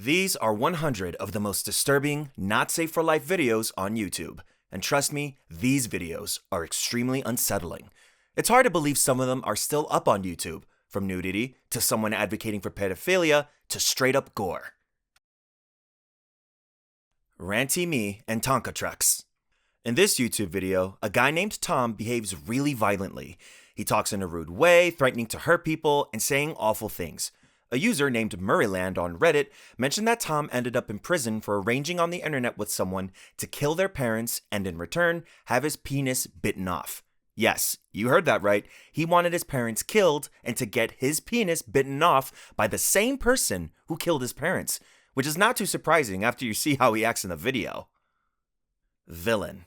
These are 100 of the most disturbing, not safe for life videos on YouTube. And trust me, these videos are extremely unsettling. It's hard to believe some of them are still up on YouTube, from nudity to someone advocating for pedophilia to straight up gore. Ranty Me and Tonka Trucks. In this YouTube video, a guy named Tom behaves really violently. He talks in a rude way, threatening to hurt people and saying awful things. A user named Murrayland on Reddit mentioned that Tom ended up in prison for arranging on the internet with someone to kill their parents and in return have his penis bitten off. Yes, you heard that right. He wanted his parents killed and to get his penis bitten off by the same person who killed his parents, which is not too surprising after you see how he acts in the video. Villain.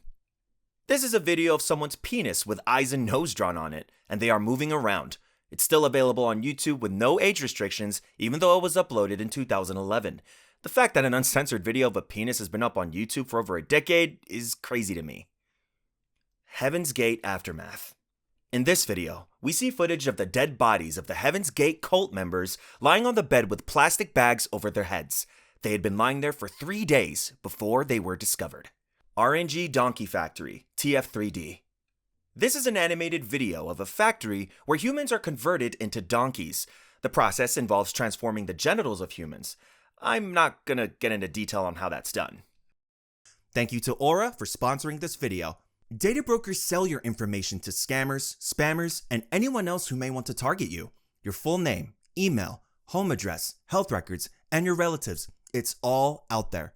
This is a video of someone's penis with eyes and nose drawn on it, and they are moving around. It's still available on YouTube with no age restrictions, even though it was uploaded in 2011. The fact that an uncensored video of a penis has been up on YouTube for over a decade is crazy to me. Heaven's Gate Aftermath. In this video, we see footage of the dead bodies of the Heaven's Gate cult members lying on the bed with plastic bags over their heads. They had been lying there for 3 days before they were discovered. RNG Donkey Factory, TF3D. This is an animated video of a factory where humans are converted into donkeys. The process involves transforming the genitals of humans. I'm not gonna get into detail on how that's done. Thank you to Aura for sponsoring this video. Data brokers sell your information to scammers, spammers, and anyone else who may want to target you. Your full name, email, home address, health records, and your relatives. It's all out there.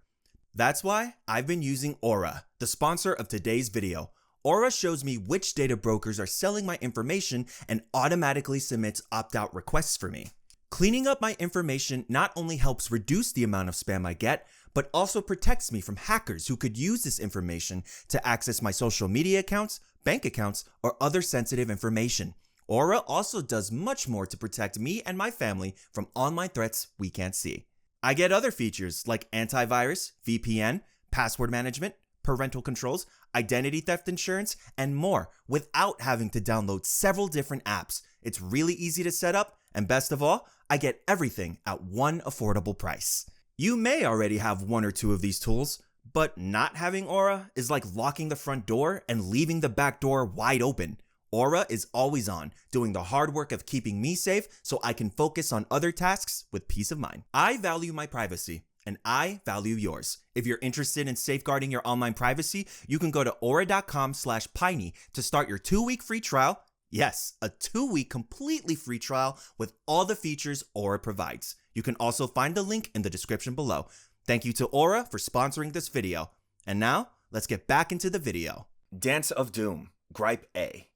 That's why I've been using Aura, the sponsor of today's video. Aura shows me which data brokers are selling my information and automatically submits opt-out requests for me. Cleaning up my information not only helps reduce the amount of spam I get, but also protects me from hackers who could use this information to access my social media accounts, bank accounts, or other sensitive information. Aura also does much more to protect me and my family from online threats we can't see. I get other features like antivirus, VPN, password management, parental controls, identity theft insurance, and more without having to download several different apps. It's really easy to set up, and best of all, I get everything at one affordable price. You may already have one or two of these tools, but not having Aura is like locking the front door and leaving the back door wide open. Aura is always on, doing the hard work of keeping me safe so I can focus on other tasks with peace of mind. I value my privacy, and I value yours. If you're interested in safeguarding your online privacy, you can go to aura.com/piney to start your 2-week free trial. Yes, a 2-week completely free trial with all the features Aura provides. You can also find the link in the description below. Thank you to Aura for sponsoring this video. And now, let's get back into the video. Dance of Doom, Gripe A.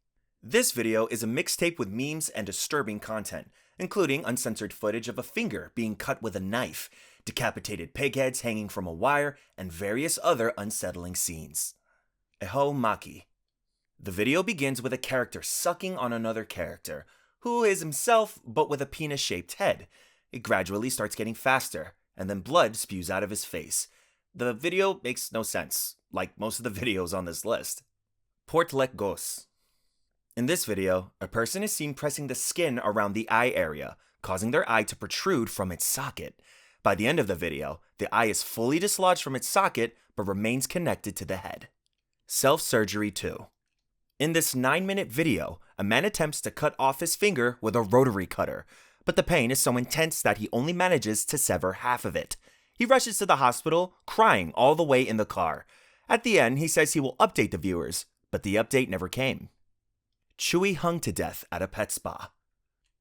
This video is a mixtape with memes and disturbing content, including uncensored footage of a finger being cut with a knife, decapitated pig heads hanging from a wire, and various other unsettling scenes. Eho Maki. The video begins with a character sucking on another character, who is himself but with a penis-shaped head. It gradually starts getting faster, and then blood spews out of his face. The video makes no sense, like most of the videos on this list. Portlek Gos. In this video, a person is seen pressing the skin around the eye area, causing their eye to protrude from its socket. By the end of the video, the eye is fully dislodged from its socket, but remains connected to the head. Self-Surgery 2. In this 9-minute video, a man attempts to cut off his finger with a rotary cutter, but the pain is so intense that he only manages to sever half of it. He rushes to the hospital, crying all the way in the car. At the end, he says he will update the viewers, but the update never came. Chewy hung to death at a pet spa.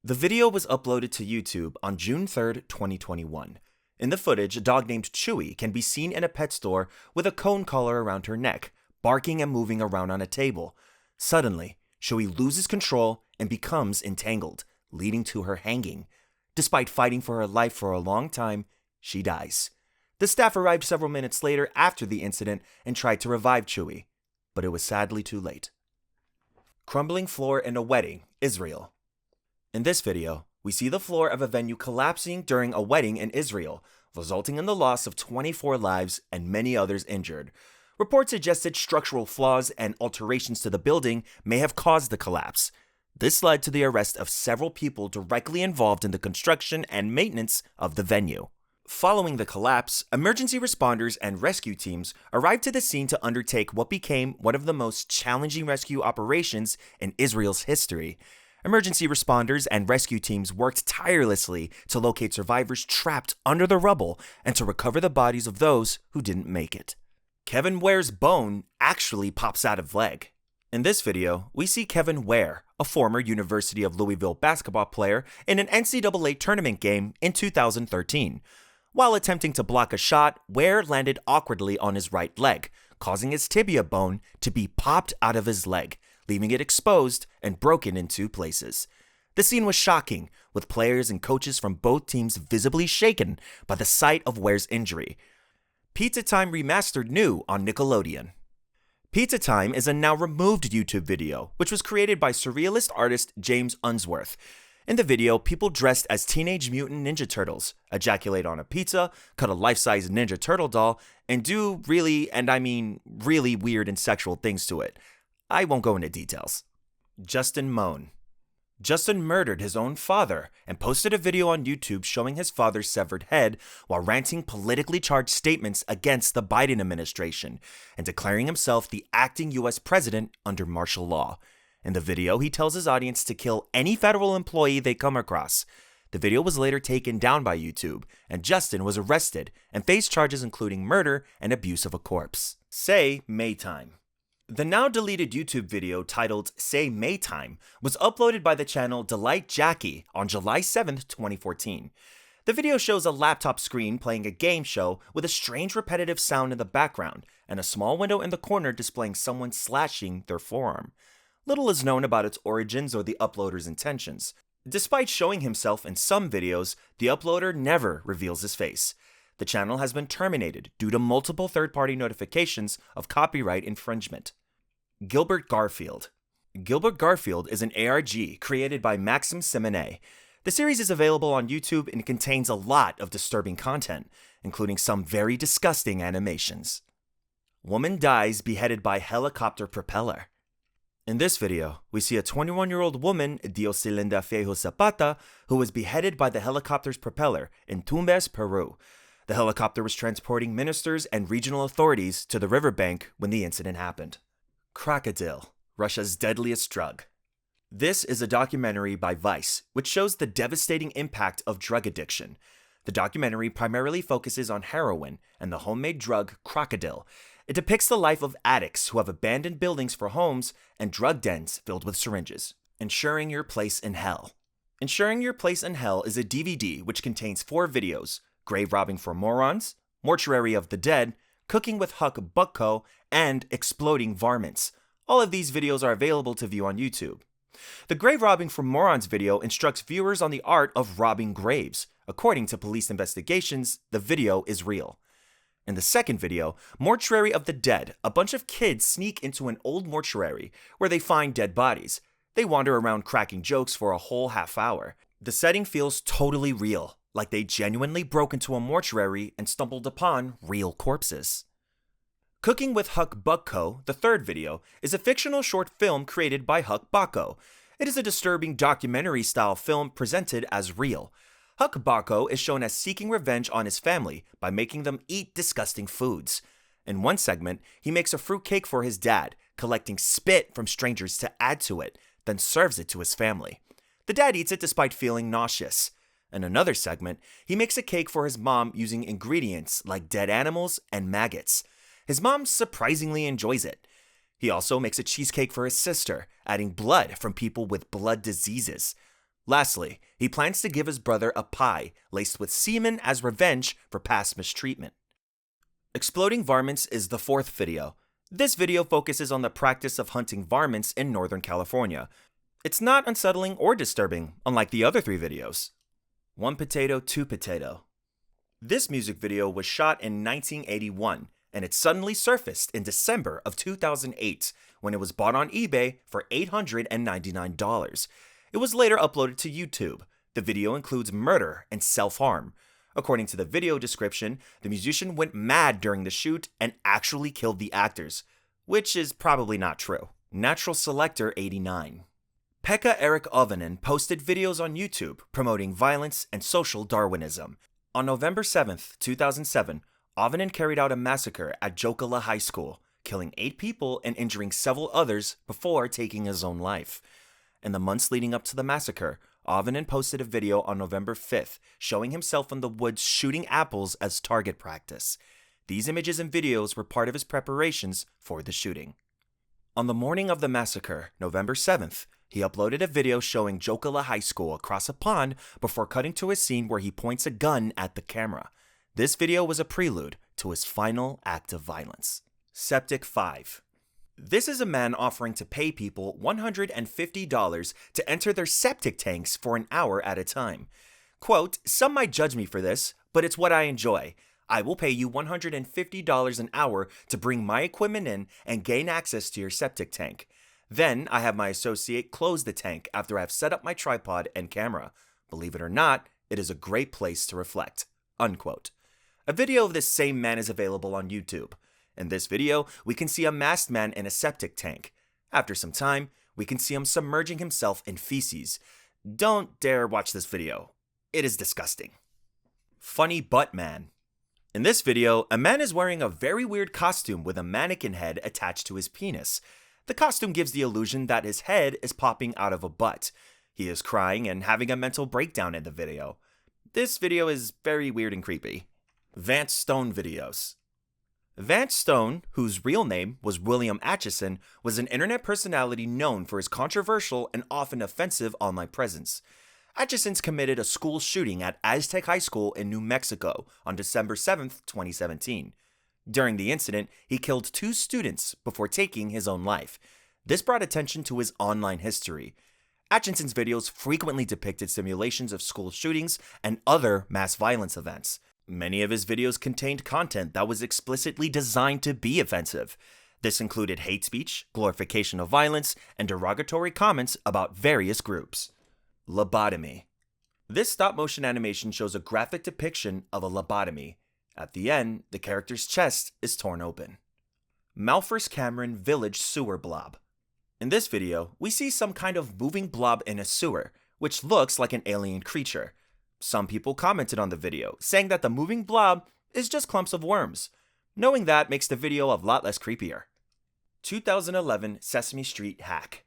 The video was uploaded to YouTube on June 3rd, 2021. In the footage, a dog named Chewy can be seen in a pet store with a cone collar around her neck, barking and moving around on a table. Suddenly, Chewy loses control and becomes entangled, leading to her hanging. Despite fighting for her life for a long time, she dies. The staff arrived several minutes later after the incident and tried to revive Chewy, but it was sadly too late. Crumbling floor in a wedding, Israel. In this video, we see the floor of a venue collapsing during a wedding in Israel, resulting in the loss of 24 lives and many others injured. Reports suggested structural flaws and alterations to the building may have caused the collapse. This led to the arrest of several people directly involved in the construction and maintenance of the venue. Following the collapse, emergency responders and rescue teams arrived to the scene to undertake what became one of the most challenging rescue operations in Israel's history. Emergency responders and rescue teams worked tirelessly to locate survivors trapped under the rubble and to recover the bodies of those who didn't make it. Kevin Ware's bone actually pops out of leg. In this video, we see Kevin Ware, a former University of Louisville basketball player, in an NCAA tournament game in 2013. While attempting to block a shot, Ware landed awkwardly on his right leg, causing his tibia bone to be popped out of his leg, leaving it exposed and broken in two places. The scene was shocking, with players and coaches from both teams visibly shaken by the sight of Ware's injury. Pizza Time Remastered new on Nickelodeon. Pizza Time is a now removed YouTube video, which was created by surrealist artist James Unsworth. In the video, people dressed as Teenage Mutant Ninja Turtles ejaculate on a pizza, cut a life-size Ninja Turtle doll, and do really, and I mean really weird and sexual things to it. I won't go into details. Justin Moan. Justin murdered his own father and posted a video on YouTube showing his father's severed head while ranting politically charged statements against the Biden administration and declaring himself the acting U.S. president under martial law. In the video, he tells his audience to kill any federal employee they come across. The video was later taken down by YouTube, and Justin was arrested and faced charges including murder and abuse of a corpse. Say Maytime. The now deleted YouTube video titled Say Maytime was uploaded by the channel Delight Jackie on July 7, 2014. The video shows a laptop screen playing a game show with a strange repetitive sound in the background and a small window in the corner displaying someone slashing their forearm. Little is known about its origins or the uploader's intentions. Despite showing himself in some videos, the uploader never reveals his face. The channel has been terminated due to multiple third-party notifications of copyright infringement. Gilbert Garfield. Gilbert Garfield is an ARG created by Maxim Simonet. The series is available on YouTube and contains a lot of disturbing content, including some very disgusting animations. Woman dies beheaded by helicopter propeller. In this video, we see a 21-year-old woman, Dioselinda Fejo Zapata, who was beheaded by the helicopter's propeller in Tumbes, Peru. The helicopter was transporting ministers and regional authorities to the riverbank when the incident happened. Crocodile, Russia's deadliest drug. This is a documentary by Vice, which shows the devastating impact of drug addiction. The documentary primarily focuses on heroin and the homemade drug Crocodile. It depicts the life of addicts who have abandoned buildings for homes and drug dens filled with syringes. Ensuring Your Place in Hell. Ensuring Your Place in Hell is a DVD which contains 4 videos: Grave Robbing for Morons, Mortuary of the Dead, Cooking with Huck Bucko, and Exploding Varmints. All of these videos are available to view on YouTube. The Grave Robbing for Morons video instructs viewers on the art of robbing graves. According to police investigations, the video is real. In the second video, Mortuary of the Dead, a bunch of kids sneak into an old mortuary where they find dead bodies. They wander around cracking jokes for a whole half hour. The setting feels totally real, like they genuinely broke into a mortuary and stumbled upon real corpses. Cooking with Huck Bucko, the third video, is a fictional short film created by Huck Bucko. It is a disturbing documentary-style film presented as real. Huck Bucko is shown as seeking revenge on his family by making them eat disgusting foods. In one segment, he makes a fruitcake for his dad, collecting spit from strangers to add to it, then serves it to his family. The dad eats it despite feeling nauseous. In another segment, he makes a cake for his mom using ingredients like dead animals and maggots. His mom surprisingly enjoys it. He also makes a cheesecake for his sister, adding blood from people with blood diseases. Lastly, he plans to give his brother a pie laced with semen as revenge for past mistreatment. Exploding Varmints is the fourth video. This video focuses on the practice of hunting varmints in Northern California. It's not unsettling or disturbing, unlike the other 3 videos. One Potato, Two Potato. This music video was shot in 1981, and it suddenly surfaced in December of 2008 when it was bought on eBay for $899. It was later uploaded to YouTube. The video includes murder and self-harm. According to the video description, the musician went mad during the shoot and actually killed the actors, which is probably not true. Natural Selector 89. Pekka Erik Ovanen posted videos on YouTube promoting violence and social Darwinism. On November 7th, 2007, Ovanen carried out a massacre at Jokela High School, killing 8 people and injuring several others before taking his own life. In the months leading up to the massacre, Ovanen posted a video on November 5th showing himself in the woods shooting apples as target practice. These images and videos were part of his preparations for the shooting. On the morning of the massacre, November 7th, he uploaded a video showing Jokela High School across a pond before cutting to a scene where he points a gun at the camera. This video was a prelude to his final act of violence. Septic 5. This is a man offering to pay people $150 to enter their septic tanks for an hour at a time. Quote, "Some might judge me for this, but it's what I enjoy. I will pay you $150 an hour to bring my equipment in and gain access to your septic tank. Then I have my associate close the tank after I've set up my tripod and camera. Believe it or not, it is a great place to reflect." Unquote. A video of this same man is available on YouTube. In this video, we can see a masked man in a septic tank. After some time, we can see him submerging himself in feces. Don't dare watch this video. It is disgusting. Funny Butt Man. In this video, a man is wearing a very weird costume with a mannequin head attached to his penis. The costume gives the illusion that his head is popping out of a butt. He is crying and having a mental breakdown in the video. This video is very weird and creepy. Vance Stone videos. Vance Stone, whose real name was William Atchison, was an internet personality known for his controversial and often offensive online presence. Atchison's committed a school shooting at Aztec High School in New Mexico on December 7th, 2017. During the incident, he killed 2 students before taking his own life. This brought attention to his online history. Atchison's videos frequently depicted simulations of school shootings and other mass violence events. Many of his videos contained content that was explicitly designed to be offensive. This included hate speech, glorification of violence, and derogatory comments about various groups. Lobotomy. This stop-motion animation shows a graphic depiction of a lobotomy. At the end, the character's chest is torn open. Malphurs Cameron Village Sewer Blob. In this video, we see some kind of moving blob in a sewer, which looks like an alien creature. Some people commented on the video, saying that the moving blob is just clumps of worms. Knowing that makes the video a lot less creepier. 2011 Sesame Street Hack.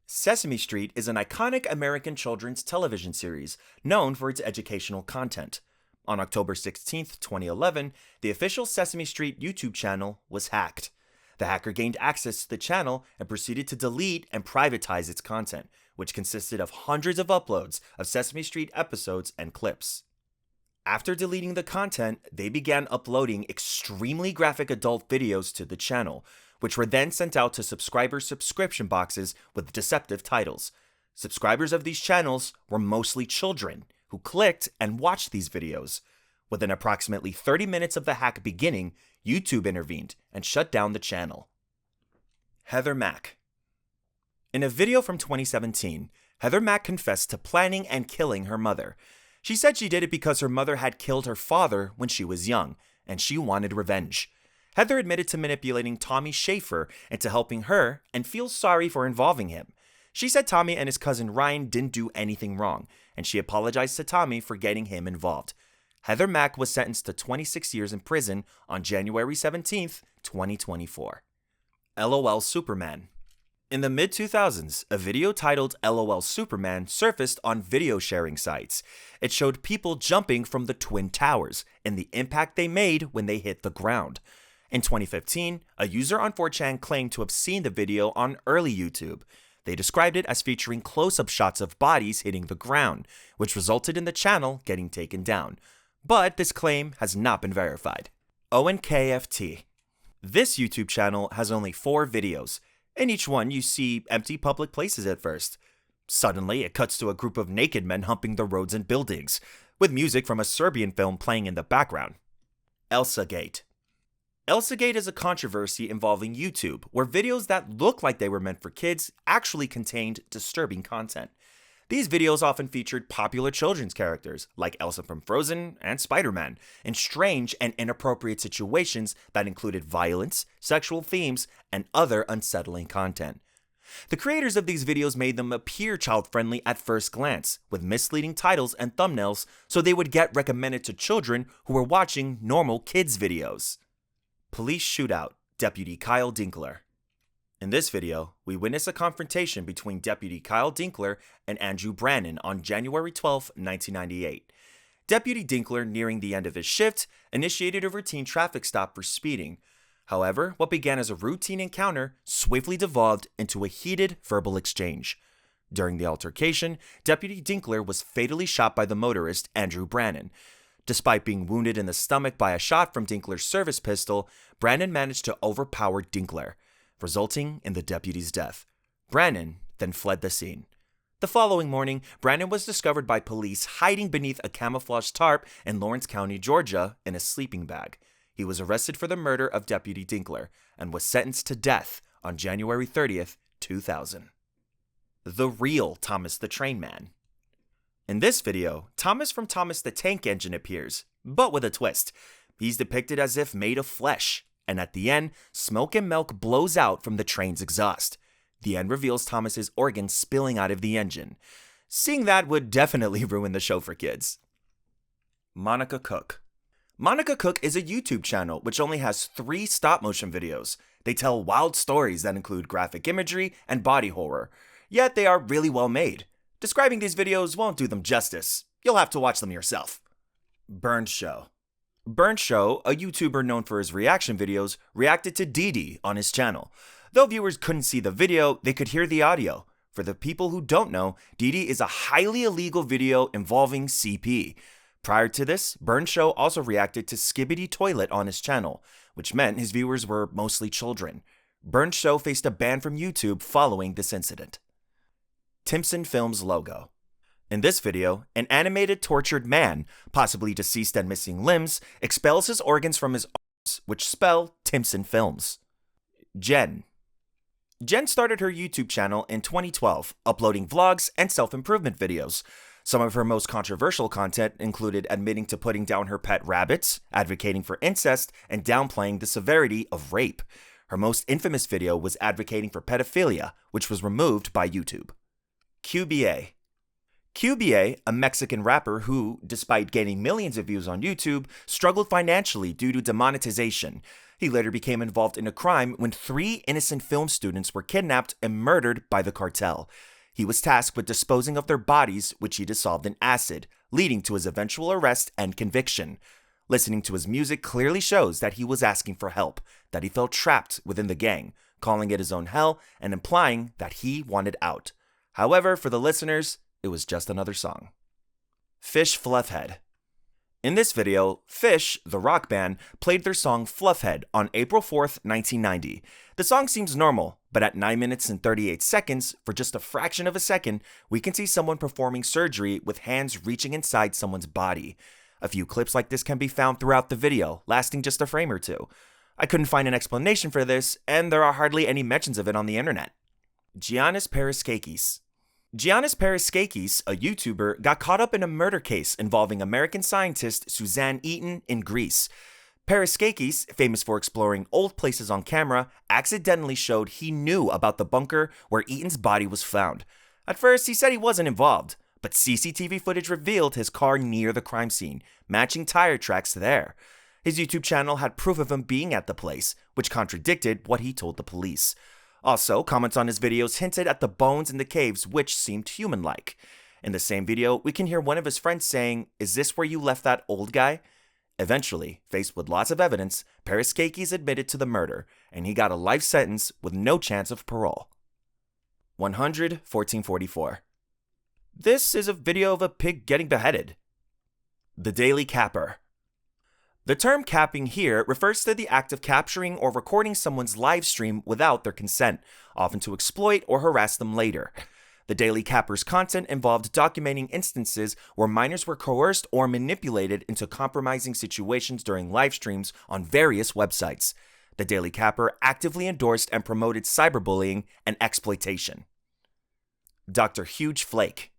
Sesame Street is an iconic American children's television series known for its educational content. On October 16, 2011, the official Sesame Street YouTube channel was hacked. The hacker gained access to the channel and proceeded to delete and privatize its content, which consisted of hundreds of uploads of Sesame Street episodes and clips. After deleting the content, they began uploading extremely graphic adult videos to the channel, which were then sent out to subscribers' subscription boxes with deceptive titles. Subscribers of these channels were mostly children, who clicked and watched these videos. Within approximately 30 minutes of the hack beginning, YouTube intervened and shut down the channel. Heather Mack. In a video from 2017, Heather Mack confessed to planning and killing her mother. She said she did it because her mother had killed her father when she was young, and she wanted revenge. Heather admitted to manipulating Tommy Schaefer into helping her and feels sorry for involving him. She said Tommy and his cousin Ryan didn't do anything wrong, and she apologized to Tommy for getting him involved. Heather Mack was sentenced to 26 years in prison on January 17, 2024. LOL Superman. In the mid-2000s, a video titled LOL Superman surfaced on video sharing sites. It showed people jumping from the Twin Towers and the impact they made when they hit the ground. In 2015, a user on 4chan claimed to have seen the video on early YouTube. They described it as featuring close-up shots of bodies hitting the ground, which resulted in the channel getting taken down. But this claim has not been verified. ONKFT. This YouTube channel has only 4 videos. In each one, you see empty public places at first. Suddenly, it cuts to a group of naked men humping the roads and buildings, with music from a Serbian film playing in the background. ElsaGate. ElsaGate is a controversy involving YouTube, where videos that look like they were meant for kids actually contained disturbing content. These videos often featured popular children's characters, like Elsa from Frozen and Spider-Man, in strange and inappropriate situations that included violence, sexual themes, and other unsettling content. The creators of these videos made them appear child-friendly at first glance, with misleading titles and thumbnails so they would get recommended to children who were watching normal kids' videos. Police shootout, Deputy Kyle Dinkler. In this video, we witness a confrontation between Deputy Kyle Dinkler and Andrew Brannon on January 12, 1998. Deputy Dinkler, nearing the end of his shift, initiated a routine traffic stop for speeding. However, what began as a routine encounter swiftly devolved into a heated verbal exchange. During the altercation, Deputy Dinkler was fatally shot by the motorist, Andrew Brannon. Despite being wounded in the stomach by a shot from Dinkler's service pistol, Brannon managed to overpower Dinkler, resulting in the deputy's death. Brannon then fled the scene. The following morning, Brannon was discovered by police hiding beneath a camouflage tarp in Lawrence County, Georgia, in a sleeping bag. He was arrested for the murder of Deputy Dinkler and was sentenced to death on January 30th, 2000. The real Thomas the Train Man. In this video, Thomas from Thomas the Tank Engine appears, but with a twist. He's depicted as if made of flesh, and at the end, smoke and milk blows out from the train's exhaust. The end reveals Thomas's organs spilling out of the engine. Seeing that would definitely ruin the show for kids. Monica Cook. Monica Cook is a YouTube channel which only has 3 stop-motion videos. They tell wild stories that include graphic imagery and body horror, yet they are really well made. Describing these videos won't do them justice. You'll have to watch them yourself. Burn Show. Burn Show, a YouTuber known for his reaction videos, reacted to Dee Dee on his channel. Though viewers couldn't see the video, they could hear the audio. For the people who don't know, Dee Dee is a highly illegal video involving CP. Prior to this, Burn Show also reacted to Skibbity Toilet on his channel, which meant his viewers were mostly children. Burn Show faced a ban from YouTube following this incident. Timpson Films logo. In this video, an animated tortured man, possibly deceased and missing limbs, expels his organs from his arms, which spell Timpson Films. Jen started her YouTube channel in 2012, uploading vlogs and self-improvement videos. Some of her most controversial content included admitting to putting down her pet rabbits, advocating for incest, and downplaying the severity of rape. Her most infamous video was advocating for pedophilia, which was removed by YouTube. QBA, a Mexican rapper who, despite gaining millions of views on YouTube, struggled financially due to demonetization. He later became involved in a crime when 3 innocent film students were kidnapped and murdered by the cartel. He was tasked with disposing of their bodies, which he dissolved in acid, leading to his eventual arrest and conviction. Listening to his music clearly shows that he was asking for help, that he felt trapped within the gang, calling it his own hell and implying that he wanted out. However, for the listeners, it was just another song. Fish Fluffhead. In this video, Fish, the rock band, played their song Fluffhead on April 4th, 1990. The song seems normal, but at 9 minutes and 38 seconds, for just a fraction of a second, we can see someone performing surgery with hands reaching inside someone's body. A few clips like this can be found throughout the video, lasting just a frame or two. I couldn't find an explanation for this, and there are hardly any mentions of it on the internet. Giannis Paraskakis. Giannis Paraskakis, a YouTuber, got caught up in a murder case involving American scientist Suzanne Eaton in Greece. Paraskakis, famous for exploring old places on camera, accidentally showed he knew about the bunker where Eaton's body was found. At first, he said he wasn't involved, but CCTV footage revealed his car near the crime scene, matching tire tracks there. His YouTube channel had proof of him being at the place, which contradicted what he told the police. Also, comments on his videos hinted at the bones in the caves, which seemed human-like. In the same video, we can hear one of his friends saying, "Is this where you left that old guy?" Eventually, faced with lots of evidence, Paraskakis admitted to the murder, and he got a life sentence with no chance of parole. 100-1444. This is a video of a pig getting beheaded. The Daily Capper. The term capping here refers to the act of capturing or recording someone's live stream without their consent, often to exploit or harass them later. The Daily Capper's content involved documenting instances where minors were coerced or manipulated into compromising situations during live streams on various websites. The Daily Capper actively endorsed and promoted cyberbullying and exploitation. Dr. Huge Flake.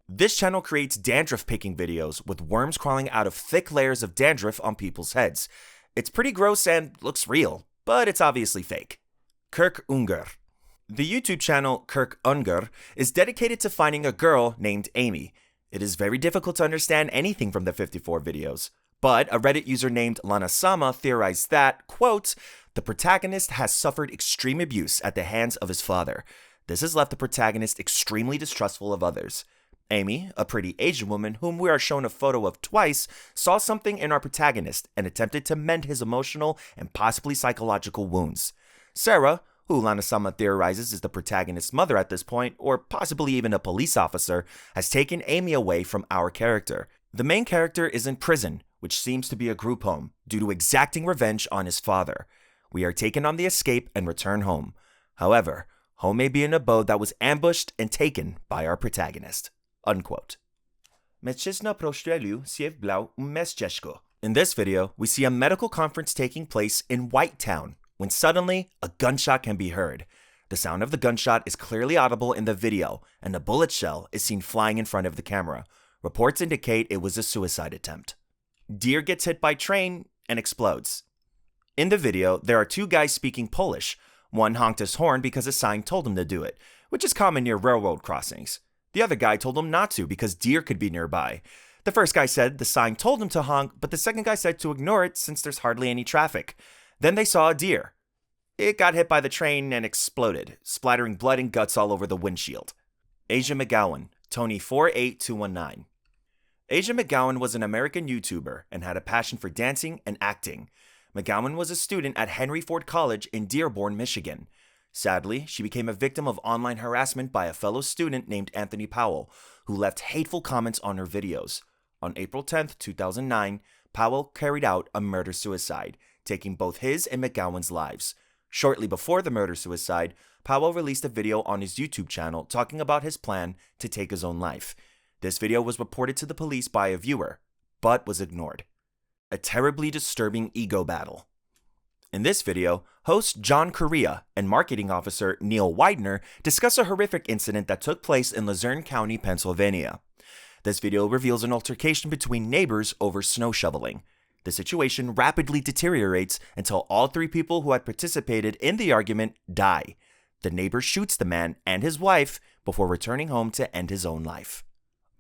This channel creates dandruff picking videos with worms crawling out of thick layers of dandruff on people's heads. It's pretty gross and looks real, but it's obviously fake. Kirk Unger. The YouTube channel Kirk Unger is dedicated to finding a girl named Amy. It is very difficult to understand anything from the 54 videos, but a Reddit user named Lana-sama theorized that, quote, the protagonist has suffered extreme abuse at the hands of his father. This has left the protagonist extremely distrustful of others. Amy, a pretty Asian woman whom we are shown a photo of twice, saw something in our protagonist and attempted to mend his emotional and possibly psychological wounds. Sarah, who Lana-sama theorizes is the protagonist's mother at this point, or possibly even a police officer, has taken Amy away from our character. The main character is in prison, which seems to be a group home, due to exacting revenge on his father. We are taken on the escape and return home. However, home may be an abode that was ambushed and taken by our protagonist. Unquote. In this video, we see a medical conference taking place in Whitetown, when suddenly, a gunshot can be heard. The sound of the gunshot is clearly audible in the video, and a bullet shell is seen flying in front of the camera. Reports indicate it was a suicide attempt. Deer gets hit by train and explodes. In the video, there are two guys speaking Polish. One honked his horn because a sign told him to do it, which is common near railroad crossings. The other guy told him not to because deer could be nearby. The first guy said the sign told him to honk, but the second guy said to ignore it since there's hardly any traffic. Then they saw a deer. It got hit by the train and exploded, splattering blood and guts all over the windshield. Asia McGowan, Tony 48219. Asia McGowan was an American YouTuber and had a passion for dancing and acting. McGowan was a student at Henry Ford College in Dearborn, Michigan. Sadly, she became a victim of online harassment by a fellow student named Anthony Powell, who left hateful comments on her videos. On April 10, 2009, Powell carried out a murder-suicide, taking both his and McGowan's lives. Shortly before the murder-suicide, Powell released a video on his YouTube channel talking about his plan to take his own life. This video was reported to the police by a viewer, but was ignored. A terribly disturbing ego battle. In this video, host John Correa and marketing officer Neil Widener discuss a horrific incident that took place in Luzerne County, Pennsylvania. This video reveals an altercation between neighbors over snow shoveling. The situation rapidly deteriorates until all three people who had participated in the argument die. The neighbor shoots the man and his wife before returning home to end his own life.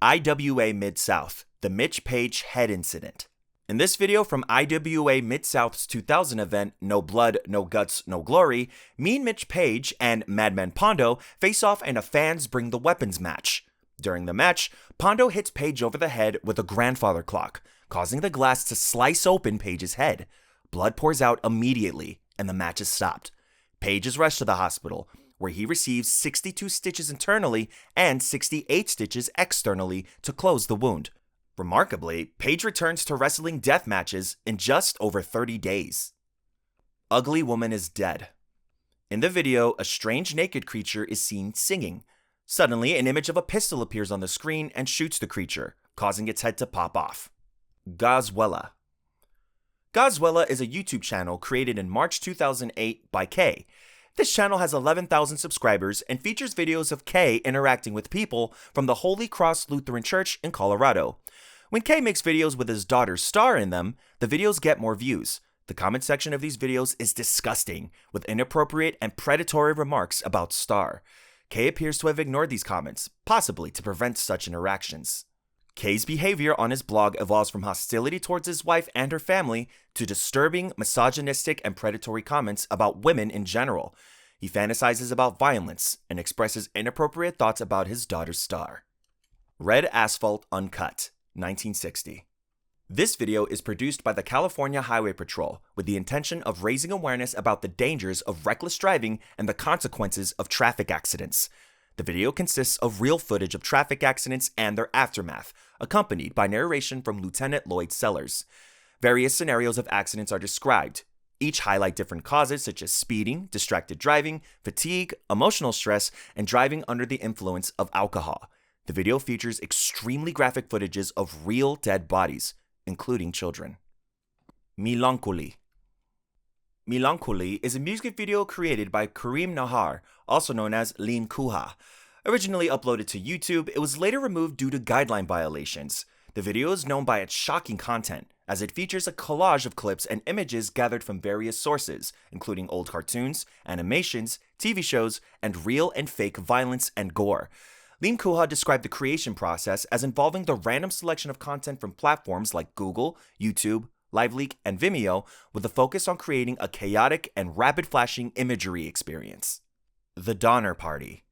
IWA Mid-South, the Mitch Page head incident. In this video from IWA Mid-South's 2000 event, No Blood, No Guts, No Glory, Mean Mitch Page and Madman Pondo face off in a fans bring the weapons match. During the match, Pondo hits Page over the head with a grandfather clock, causing the glass to slice open Page's head. Blood pours out immediately, and the match is stopped. Page is rushed to the hospital, where he receives 62 stitches internally and 68 stitches externally to close the wound. Remarkably, Page returns to wrestling death matches in just over 30 days. Ugly woman is dead. In the video, a strange naked creature is seen singing. Suddenly, an image of a pistol appears on the screen and shoots the creature, causing its head to pop off. Gazwella. Gazwella is a YouTube channel created in March 2008 by Kay. This channel has 11,000 subscribers and features videos of Kay interacting with people from the Holy Cross Lutheran Church in Colorado. When Kay makes videos with his daughter Star in them, the videos get more views. The comment section of these videos is disgusting, with inappropriate and predatory remarks about Star. Kay appears to have ignored these comments, possibly to prevent such interactions. Kay's behavior on his blog evolves from hostility towards his wife and her family to disturbing, misogynistic, and predatory comments about women in general. He fantasizes about violence and expresses inappropriate thoughts about his daughter Star. Red Asphalt Uncut, 1960. This video is produced by the California Highway Patrol with the intention of raising awareness about the dangers of reckless driving and the consequences of traffic accidents. The video consists of real footage of traffic accidents and their aftermath, accompanied by narration from Lieutenant Lloyd Sellers. Various scenarios of accidents are described. Each highlight different causes such as speeding, distracted driving, fatigue, emotional stress, and driving under the influence of alcohol. The video features extremely graphic footages of real dead bodies, including children. Melancholy. Melancholy is a music video created by Kareem Nahar, also known as Lean Kuha. Originally uploaded to YouTube, it was later removed due to guideline violations. The video is known by its shocking content, as it features a collage of clips and images gathered from various sources, including old cartoons, animations, TV shows, and real and fake violence and gore. Lim Kuha described the creation process as involving the random selection of content from platforms like Google, YouTube, LiveLeak, and Vimeo, with a focus on creating a chaotic and rapid-flashing imagery experience. The Donner Party.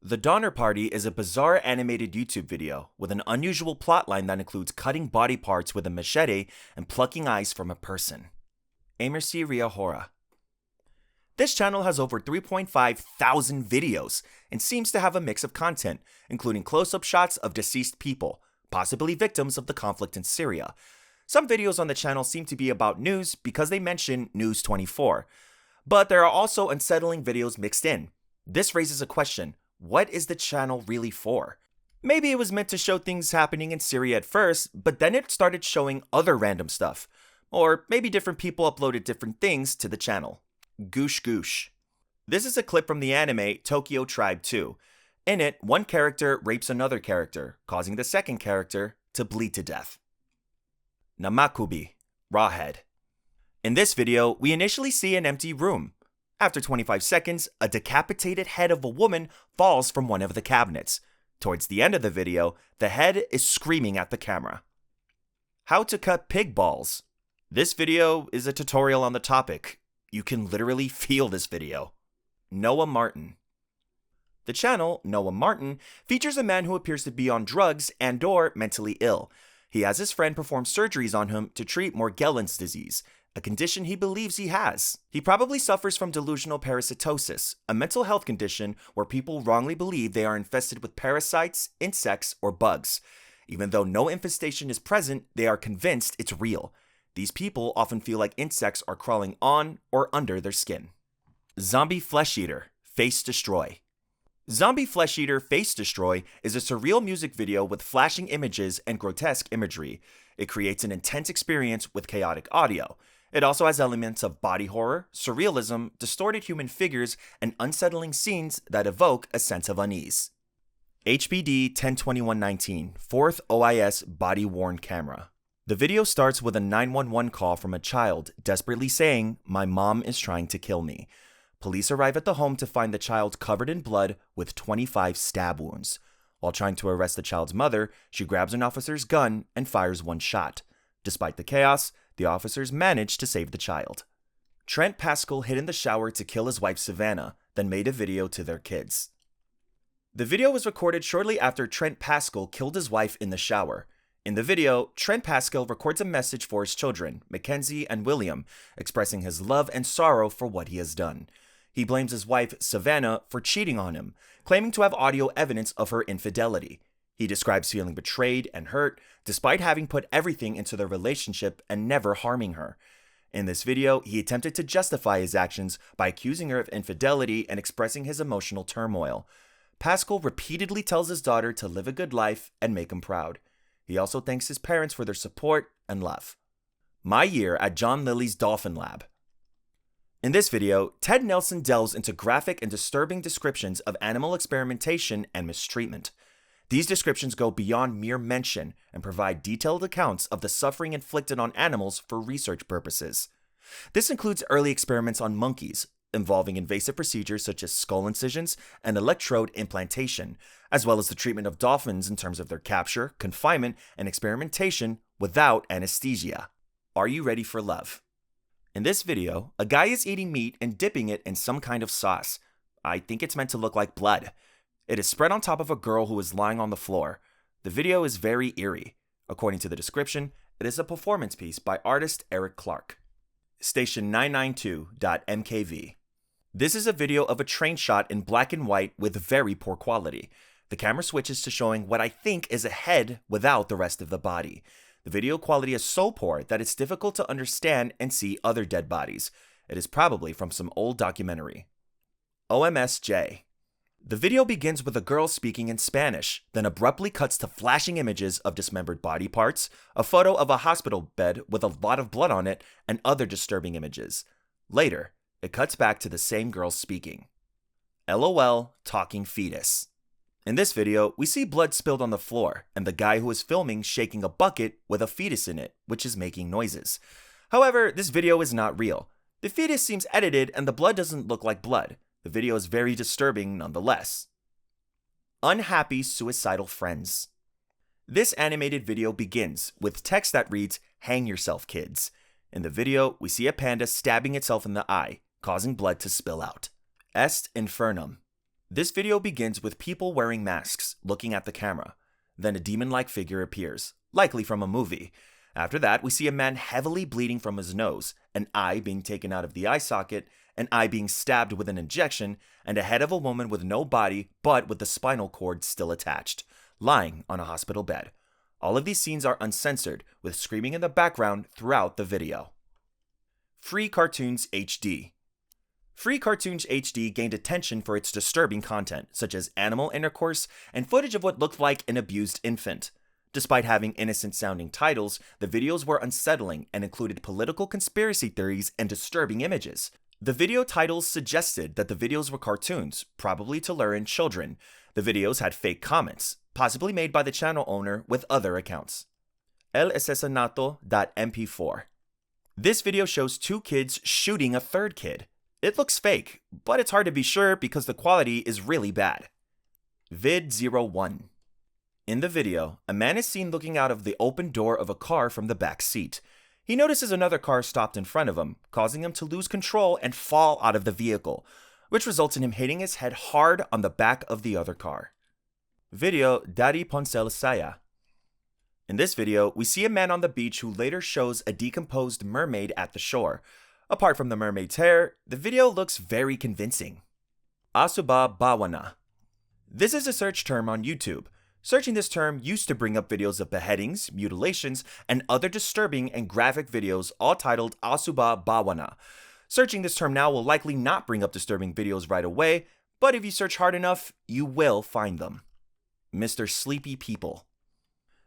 The Donner Party is a bizarre animated YouTube video with an unusual plotline that includes cutting body parts with a machete and plucking eyes from a person. Amercy Riahora. This channel has over 3.5 thousand videos and seems to have a mix of content, including close-up shots of deceased people, possibly victims of the conflict in Syria. Some videos on the channel seem to be about news because they mention News 24. But there are also unsettling videos mixed in. This raises a question: what is the channel really for? Maybe it was meant to show things happening in Syria at first, but then it started showing other random stuff. Or maybe different people uploaded different things to the channel. Goosh Goosh. This is a clip from the anime Tokyo Tribe 2. In it, one character rapes another character, causing the second character to bleed to death. Namakubi, Rawhead. In this video, we initially see an empty room. After 25 seconds, a decapitated head of a woman falls from one of the cabinets. Towards the end of the video, the head is screaming at the camera. How to cut pig balls. This video is a tutorial on the topic. You can literally feel this video. Noah Martin. The channel, Noah Martin, features a man who appears to be on drugs and/or mentally ill. He has his friend perform surgeries on him to treat Morgellons disease, a condition he believes he has. He probably suffers from delusional parasitosis, a mental health condition where people wrongly believe they are infested with parasites, insects, or bugs. Even though no infestation is present, they are convinced it's real. These people often feel like insects are crawling on or under their skin. Zombie Flesh Eater, Face Destroy. Zombie Flesh Eater Face Destroy is a surreal music video with flashing images and grotesque imagery. It creates an intense experience with chaotic audio. It also has elements of body horror, surrealism, distorted human figures, and unsettling scenes that evoke a sense of unease. HBD 102119, 4th OIS Body-Worn Camera. The video starts with a 911 call from a child desperately saying, "My mom is trying to kill me." Police arrive at the home to find the child covered in blood with 25 stab wounds. While trying to arrest the child's mother, she grabs an officer's gun and fires one shot. Despite the chaos, the officers manage to save the child. Trent Pascal hid in the shower to kill his wife Savannah, then made a video to their kids. The video was recorded shortly after Trent Pascal killed his wife in the shower. In the video, Trent Pascal records a message for his children, Mackenzie and William, expressing his love and sorrow for what he has done. He blames his wife, Savannah, for cheating on him, claiming to have audio evidence of her infidelity. He describes feeling betrayed and hurt, despite having put everything into their relationship and never harming her. In this video, he attempted to justify his actions by accusing her of infidelity and expressing his emotional turmoil. Pascal repeatedly tells his daughter to live a good life and make him proud. He also thanks his parents for their support and love. My year at John Lilly's Dolphin Lab. In this video, Ted Nelson delves into graphic and disturbing descriptions of animal experimentation and mistreatment. These descriptions go beyond mere mention and provide detailed accounts of the suffering inflicted on animals for research purposes. This includes early experiments on monkeys, involving invasive procedures such as skull incisions and electrode implantation, as well as the treatment of dolphins in terms of their capture, confinement, and experimentation without anesthesia. Are you ready for love? In this video, a guy is eating meat and dipping it in some kind of sauce. I think it's meant to look like blood. It is spread on top of a girl who is lying on the floor. The video is very eerie. According to the description, it is a performance piece by artist Eric Clark. Station 992.mkv. This is a video of a train shot in black and white with very poor quality. The camera switches to showing what I think is a head without the rest of the body. The video quality is so poor that it's difficult to understand and see other dead bodies. It is probably from some old documentary. OMSJ. The video begins with a girl speaking in Spanish, then abruptly cuts to flashing images of dismembered body parts, a photo of a hospital bed with a lot of blood on it, and other disturbing images. Later, it cuts back to the same girl speaking. LOL Talking Fetus. In this video, we see blood spilled on the floor, and the guy who is filming shaking a bucket with a fetus in it, which is making noises. However, this video is not real. The fetus seems edited and the blood doesn't look like blood. The video is very disturbing nonetheless. Unhappy suicidal friends. This animated video begins with text that reads, "Hang yourself, kids." In the video, we see a panda stabbing itself in the eye, causing blood to spill out. Est infernum. This video begins with people wearing masks, looking at the camera. Then a demon-like figure appears, likely from a movie. After that, we see a man heavily bleeding from his nose, an eye being taken out of the eye socket, an eye being stabbed with an injection, and a head of a woman with no body but with the spinal cord still attached, lying on a hospital bed. All of these scenes are uncensored, with screaming in the background throughout the video. Free Cartoons HD. Free Cartoons HD gained attention for its disturbing content, such as animal intercourse and footage of what looked like an abused infant. Despite having innocent-sounding titles, the videos were unsettling and included political conspiracy theories and disturbing images. The video titles suggested that the videos were cartoons, probably to lure in children. The videos had fake comments, possibly made by the channel owner with other accounts. El Asesinato.mp4. This video shows two kids shooting a third kid. It looks fake, but it's hard to be sure because the quality is really bad. Vid01. In the video, a man is seen looking out of the open door of a car from the back seat. He notices another car stopped in front of him, causing him to lose control and fall out of the vehicle, which results in him hitting his head hard on the back of the other car. Video Dari Ponsel Saya. In this video, we see a man on the beach who later shows a decomposed mermaid at the shore. Apart from the mermaid's hair, the video looks very convincing. Asuba Bawana. This is a search term on YouTube. Searching this term used to bring up videos of beheadings, mutilations, and other disturbing and graphic videos all titled Asuba Bawana. Searching this term now will likely not bring up disturbing videos right away, but if you search hard enough, you will find them. Mr. Sleepy People.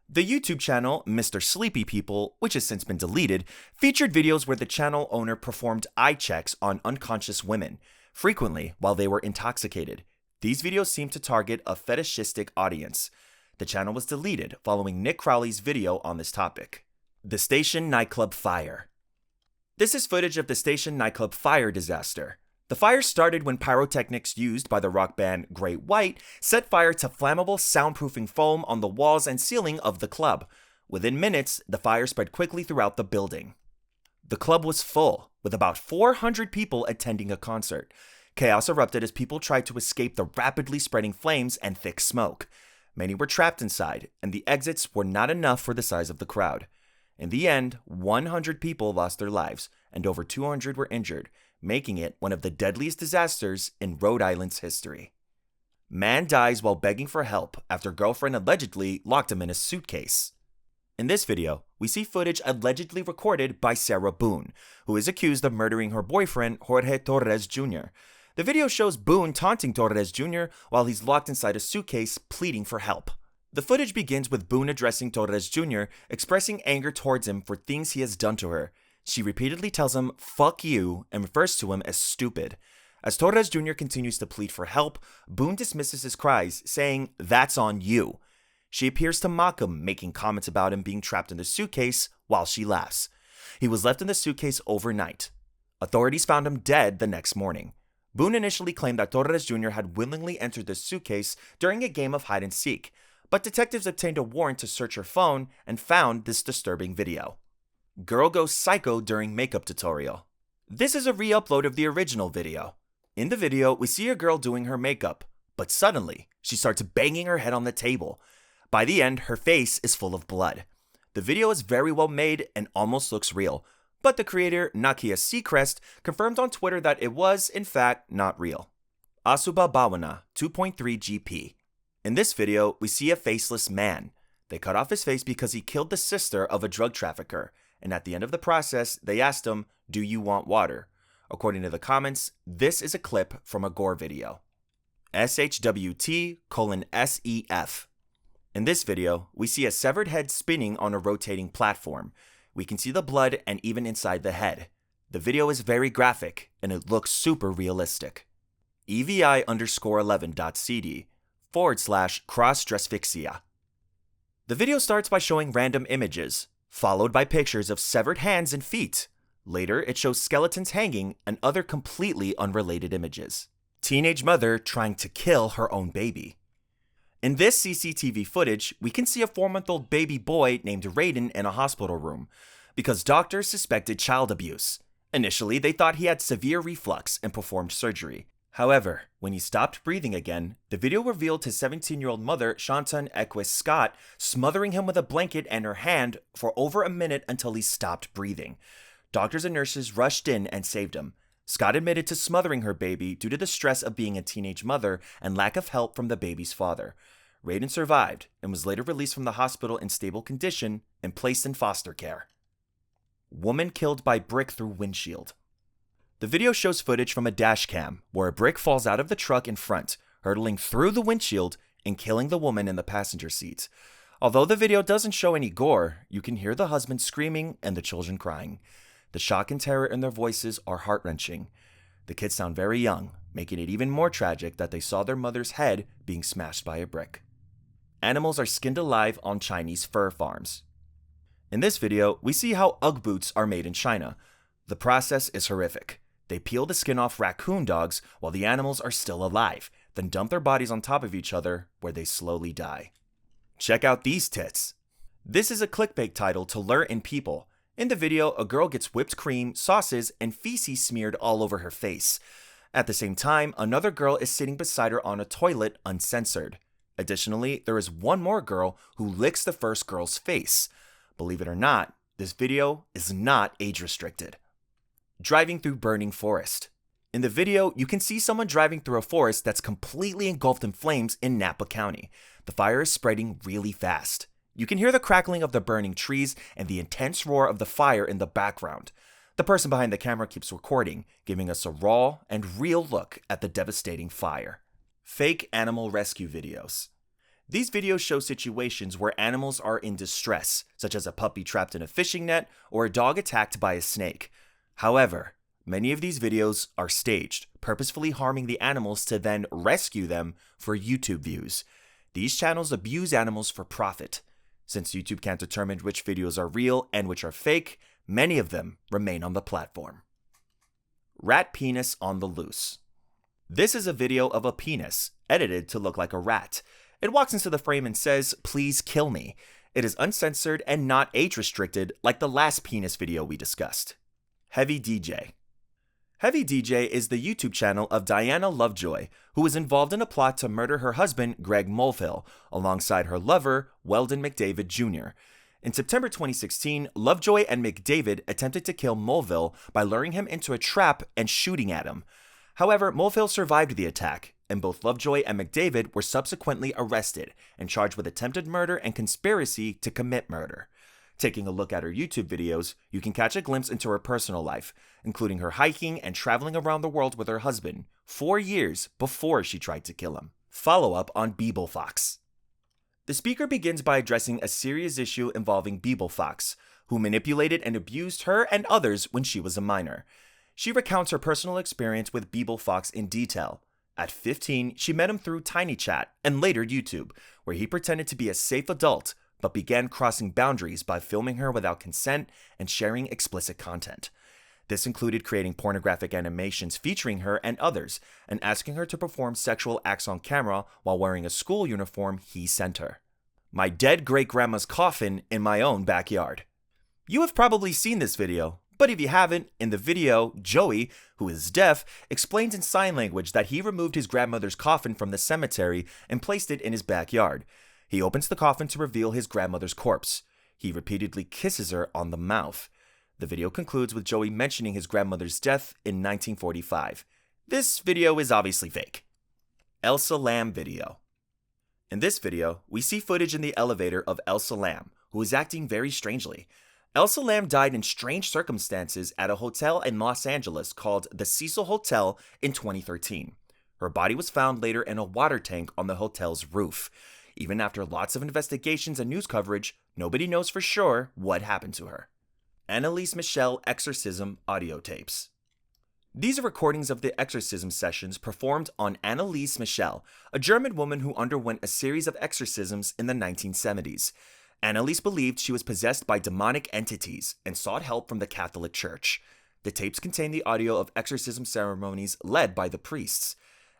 The YouTube channel Mr. Sleepy People, which has since been deleted, featured videos where the channel owner performed eye checks on unconscious women, frequently while they were intoxicated. These videos seem to target a fetishistic audience. The channel was deleted following Nick Crowley's video on this topic. The Station Nightclub Fire. This is footage of the Station Nightclub fire disaster. The fire started when pyrotechnics used by the rock band Great White set fire to flammable soundproofing foam on the walls and ceiling of the club. Within minutes, the fire spread quickly throughout the building. The club was full, with about 400 people attending a concert. Chaos erupted as people tried to escape the rapidly spreading flames and thick smoke. Many were trapped inside, and the exits were not enough for the size of the crowd. In the end, 100 people lost their lives, and over 200 were injured, making it one of the deadliest disasters in Rhode Island's history. Man dies while begging for help after girlfriend allegedly locked him in a suitcase. In this video, we see footage allegedly recorded by Sarah Boone, who is accused of murdering her boyfriend Jorge Torres Jr. The video shows Boone taunting Torres Jr. while he's locked inside a suitcase, pleading for help. The footage begins with Boone addressing Torres Jr., expressing anger towards him for things he has done to her. She repeatedly tells him, "Fuck you," and refers to him as stupid. As Torres Jr. continues to plead for help, Boone dismisses his cries, saying, "That's on you." She appears to mock him, making comments about him being trapped in the suitcase while she laughs. He was left in the suitcase overnight. Authorities found him dead the next morning. Boone initially claimed that Torres Jr. had willingly entered the suitcase during a game of hide and seek, but detectives obtained a warrant to search her phone and found this disturbing video. Girl goes psycho during makeup tutorial. This is a re-upload of the original video. In the video, we see a girl doing her makeup, but suddenly, she starts banging her head on the table. By the end, her face is full of blood. The video is very well made and almost looks real, but the creator, Nakia Seacrest, confirmed on Twitter that it was, in fact, not real. Asuba Bawana, 2.3 GP. In this video, we see a faceless man. They cut off his face because he killed the sister of a drug trafficker, and at the end of the process, they asked him, "Do you want water?" According to the comments, this is a clip from a gore video. SHWT:SEF. In this video, we see a severed head spinning on a rotating platform. We can see the blood and even inside the head. The video is very graphic, and it looks super realistic. EVI_11.cd. youtube.com/cross-dressfixia. The video starts by showing random images, followed by pictures of severed hands and feet. Later, it shows skeletons hanging and other completely unrelated images. Teenage mother trying to kill her own baby. In this CCTV footage, we can see a 4-month-old baby boy named Raiden in a hospital room because doctors suspected child abuse. Initially, they thought he had severe reflux and performed surgery. However, when he stopped breathing again, the video revealed his 17-year-old mother, Shanton Equus Scott, smothering him with a blanket and her hand for over a minute until he stopped breathing. Doctors and nurses rushed in and saved him. Scott admitted to smothering her baby due to the stress of being a teenage mother and lack of help from the baby's father. Raiden survived and was later released from the hospital in stable condition and placed in foster care. Woman killed by brick through windshield. The video shows footage from a dash cam where a brick falls out of the truck in front, hurtling through the windshield and killing the woman in the passenger seat. Although the video doesn't show any gore, you can hear the husband screaming and the children crying. The shock and terror in their voices are heart-wrenching. The kids sound very young, making it even more tragic that they saw their mother's head being smashed by a brick. Animals are skinned alive on Chinese fur farms. In this video, we see how Ugg boots are made in China. The process is horrific. They peel the skin off raccoon dogs while the animals are still alive, then dump their bodies on top of each other where they slowly die. Check out these tits. This is a clickbait title to lure in people. In the video, a girl gets whipped cream, sauces, and feces smeared all over her face. At the same time, another girl is sitting beside her on a toilet uncensored. Additionally, there is one more girl who licks the first girl's face. Believe it or not, this video is not age restricted. Driving through burning forest. In the video, you can see someone driving through a forest that's completely engulfed in flames in Napa County. The fire is spreading really fast. You can hear the crackling of the burning trees and the intense roar of the fire in the background. The person behind the camera keeps recording, giving us a raw and real look at the devastating fire. Fake animal rescue videos. These videos show situations where animals are in distress, such as a puppy trapped in a fishing net or a dog attacked by a snake. However, many of these videos are staged, purposefully harming the animals to then rescue them for YouTube views. These channels abuse animals for profit. Since YouTube can't determine which videos are real and which are fake, many of them remain on the platform. Rat penis on the loose. This is a video of a penis, edited to look like a rat. It walks into the frame and says, "Please kill me." It is uncensored and not age restricted like the last penis video we discussed. Heavy DJ. Heavy DJ is the YouTube channel of Diana Lovejoy, who was involved in a plot to murder her husband, Greg Mulvihill, alongside her lover, Weldon McDavid Jr. In September 2016, Lovejoy and McDavid attempted to kill Mulvihill by luring him into a trap and shooting at him. However, Mulvihill survived the attack, and both Lovejoy and McDavid were subsequently arrested and charged with attempted murder and conspiracy to commit murder. Taking a look at her YouTube videos, you can catch a glimpse into her personal life, including her hiking and traveling around the world with her husband, 4 years before she tried to kill him. Follow-up on Beeble Fox. The speaker begins by addressing a serious issue involving Beeble Fox, who manipulated and abused her and others when she was a minor. She recounts her personal experience with Beeble Fox in detail. At 15, she met him through TinyChat and later YouTube, where he pretended to be a safe adult, but began crossing boundaries by filming her without consent and sharing explicit content. This included creating pornographic animations featuring her and others, and asking her to perform sexual acts on camera while wearing a school uniform he sent her. My dead great-grandma's coffin in my own backyard. You have probably seen this video, but if you haven't, in the video, Joey, who is deaf, explains in sign language that he removed his grandmother's coffin from the cemetery and placed it in his backyard. He opens the coffin to reveal his grandmother's corpse. He repeatedly kisses her on the mouth. The video concludes with Joey mentioning his grandmother's death in 1945. This video is obviously fake. Elsa Lam video. In this video, we see footage in the elevator of Elsa Lam, who is acting very strangely. Elsa Lam died in strange circumstances at a hotel in Los Angeles called the Cecil Hotel in 2013. Her body was found later in a water tank on the hotel's roof. Even after lots of investigations and news coverage, nobody knows for sure what happened to her. Annalise Michelle exorcism audio tapes. These are recordings of the exorcism sessions performed on Anneliese Michel, a German woman who underwent a series of exorcisms in the 1970s. Anneliese believed she was possessed by demonic entities and sought help from the Catholic Church. The tapes contain the audio of exorcism ceremonies led by the priests.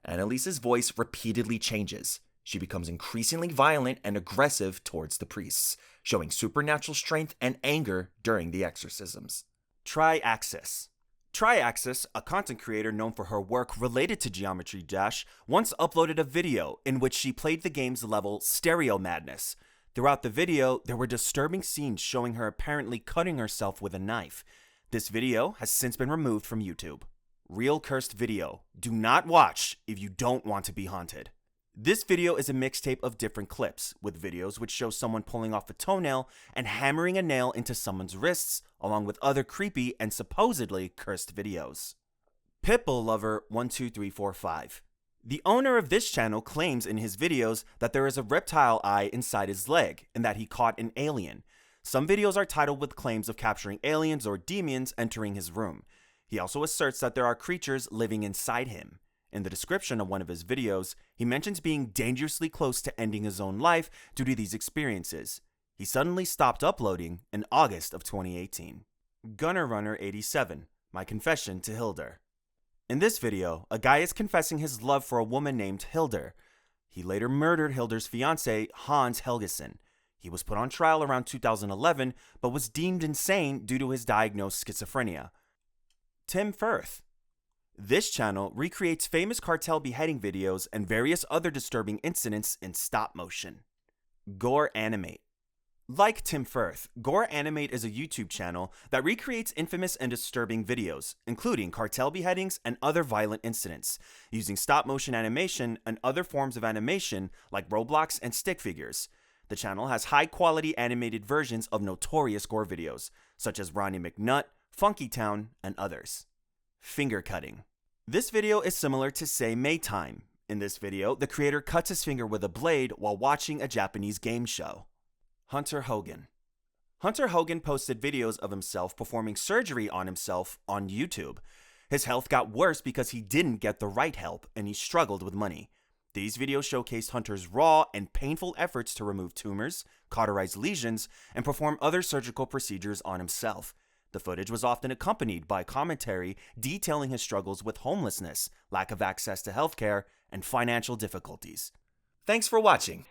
Anneliese's voice repeatedly changes. She becomes increasingly violent and aggressive towards the priests, showing supernatural strength and anger during the exorcisms. Triaxis. Triaxis, a content creator known for her work related to Geometry Dash, once uploaded a video in which she played the game's level Stereo Madness. Throughout the video, there were disturbing scenes showing her apparently cutting herself with a knife. This video has since been removed from YouTube. Real cursed video. Do not watch if you don't want to be haunted. This video is a mixtape of different clips, with videos which show someone pulling off a toenail and hammering a nail into someone's wrists, along with other creepy and supposedly cursed videos. Pitbull Lover 12345. The owner of this channel claims in his videos that there is a reptile eye inside his leg and that he caught an alien. Some videos are titled with claims of capturing aliens or demons entering his room. He also asserts that there are creatures living inside him. In the description of one of his videos, he mentions being dangerously close to ending his own life due to these experiences. He suddenly stopped uploading in August of 2018. Gunner Runner 87, My Confession to Hilder. In this video, a guy is confessing his love for a woman named Hilder. He later murdered Hilder's fiancé, Hans Helgeson. He was put on trial around 2011, but was deemed insane due to his diagnosed schizophrenia. Tim Firth. This channel recreates famous cartel beheading videos and various other disturbing incidents in stop motion. Gore Animate. Like Tim Firth, Gore Animate is a YouTube channel that recreates infamous and disturbing videos, including cartel beheadings and other violent incidents, using stop motion animation and other forms of animation like Roblox and stick figures. The channel has high-quality animated versions of notorious gore videos, such as Ronnie McNutt, Funky Town, and others. Finger cutting. This video is similar to Say Maytime. In this video, the creator cuts his finger with a blade while watching a Japanese game show. Hunter Hogan. Hunter Hogan posted videos of himself performing surgery on himself on YouTube. His health got worse because he didn't get the right help and he struggled with money. These videos showcased Hunter's raw and painful efforts to remove tumors, cauterize lesions, and perform other surgical procedures on himself. The footage was often accompanied by commentary detailing his struggles with homelessness, lack of access to healthcare, and financial difficulties. Thanks for watching.